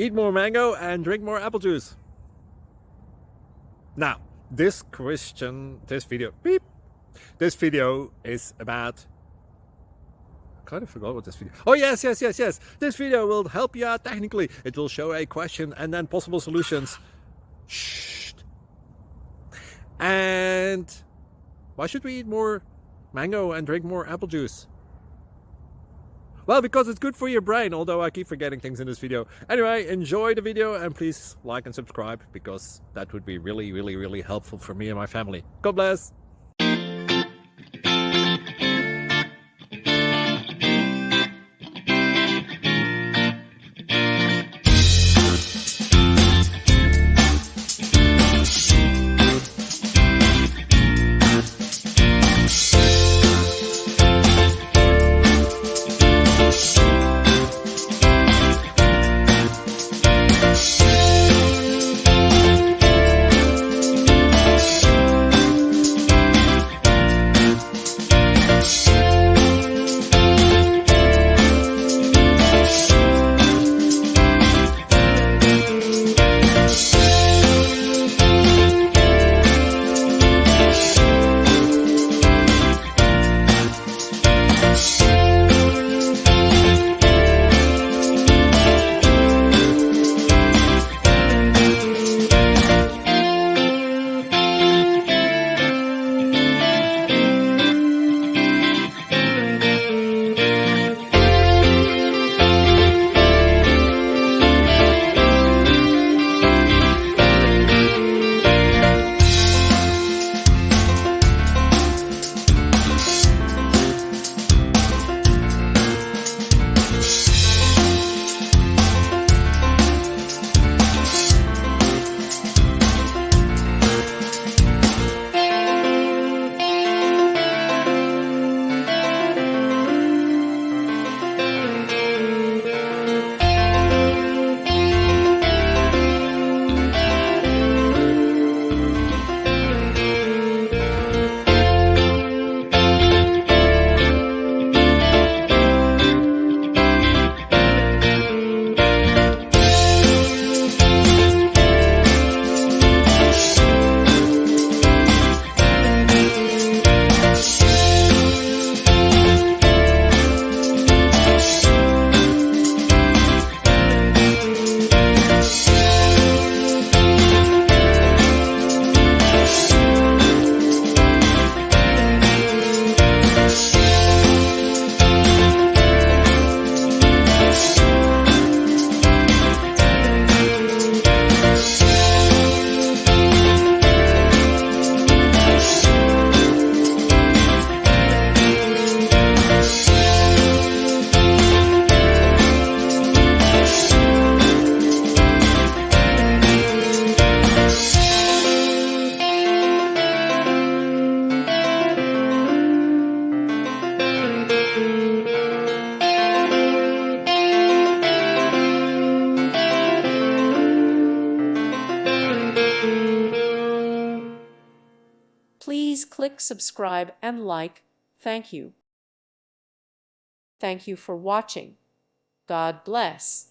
Eat more mango and drink more apple juice. Now, this video is about... I kind of forgot what this video... Oh, yes. This video will help you out technically. It will show a question and then possible solutions. Shh. And why should we eat more mango and drink more apple juice? Well, because it's good for your brain, although I keep forgetting things in this video. Anyway, enjoy the video and please like and subscribe, because that would be really helpful for me and my family. God bless! Please click subscribe and like. Thank you. Thank you for watching. God bless.